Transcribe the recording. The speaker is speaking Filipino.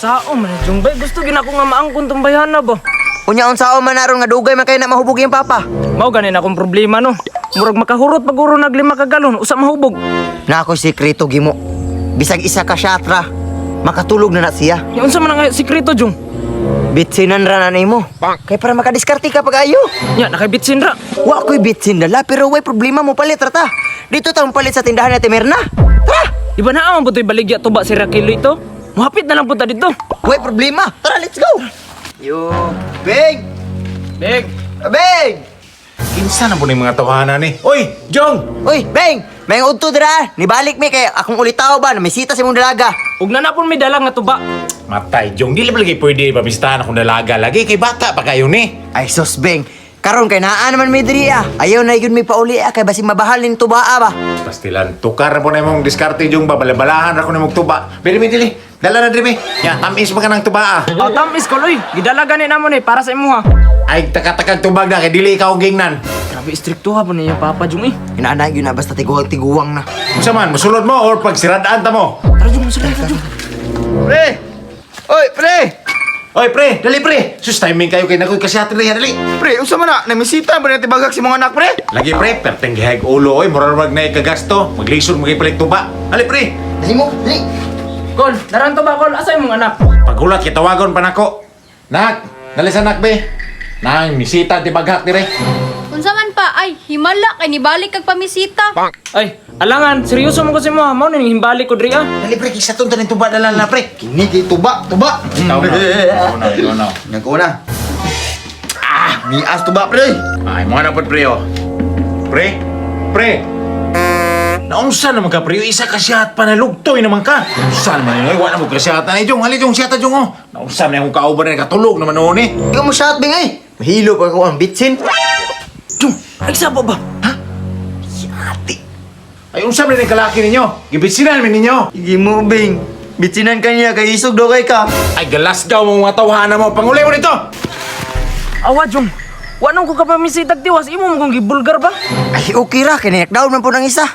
Sao man, Jung bay, gusto gina ko nga maangkon tong bayana ba? Unya unsaon man aron nga dugay man kay na mahubog yung papa. Mao ganin akong problema no. Murag makahurot pag uro naglima ka galon, usa mahubog. Na ako sikreto gimo. Bisag isa ka syatra, makatulog na siya. Ya unsa man nga sikreto Jung? Bitsinan ra na nimo. Kay para makadiskarte ka pag-ayo. Ya nakabitsin ra. Wa ko'y bitsin dala pero way problema mo palit rata. Dito tayong palit sa tindahan natin Merna. Tara! Iba na amang butoy baligya tuba si Rakilo ito. Muhapit na lang punta dito. Way problema. Tara, let's go. Yo, Big! Big. Big! Kinsa na po ng mga tawanan ni? Oy, Jong! Uy, Beng! May udto dira. Nibalik mi kay akong ulitaw ba na may sita sa imong dalaga. Ug na pon may dala nga tuba. Matay, Jong. Di lang lagi pwede pabistahan akong dalaga lagi. Kay bata pa kayo ni. Ay sos, Beng. Karon kay naa naman may diri ah. Ayaw na yun may pauli ah kay basing mabahalin tubaa ba. Pastilan, tukar po na mong diskarte, Jong. Babalabalahan ako na mong tuba. Bili, dili. Dala na, Dili. Ya, tamis mo ka ng tuba ah. Oh, tamis ko loy. Gidala gani namon eh para sa imuha. Ay, takatakag tubag na. Kay dili ikaw ang gingnan. Grabe istrikto ha po ninyo Papa Jung eh. Inaana yun na basta tiguwang na. Unsa man, musulod mo or pagsiradaan ta mo? Tara Jung, sige Jung. Pre! Oy, pre! Oy, pre, dali pre. Sus, timing kayo kay nakoy kasyate rin, dali. Pre, unsa man na? Namisita ba na tibagak si mga anak, pre? Lagi pre, perteng gihag ulo, oy. Murarwag na ikagasto. Maglisod, magipalit tuba. Dali pre. Dali mo, dali. Kol, naranto ba Kol? Asa imong anak? Paghulat, kitawagon pa nako. Nak, dali sa nak, be. Nang, misita, tibaghak dire. Unsa man pa ay himala kay nibalik kag pamisita. Ay, alangan, seryoso mo ko si mo. Mao ning himbalik ko diri ah. Dali pre, kisa tunta ng tuba dala na pre. Kini kay tuba, tuba. Ikaw na, ikaw na. Nagko na. Ah, mias tuba, pre. Ay, mga na po pre, oh. Pre, pre. Naunsa naman ka pre, yung isa kasyat pa nalugtoy naman ka. Naunsa naman yun, wala mo kasyat na Jong. Hali Jong, siyata Jong, oh. Naunsa na yung kauban na katulog naman noon eh. Ikaw mo shot, Beng, ay. Mahilo pa ko ang bitsin. Jung, ay sabo ba? Ha? Yati. Ay, unsa man yung kalaki ninyo? Gibitsinan man ninyo. Sige mo, Beng. Bitsinan ka niya, kay isog daw kay ka. Ay, galas daw mga tawhana mo. Pangulay mo nito. Awa Jung. Wanong ko ka pamisitag tiwas imo mo kung gibulgar ba? Ay, okay ra. Kinayak daw man po ng isa.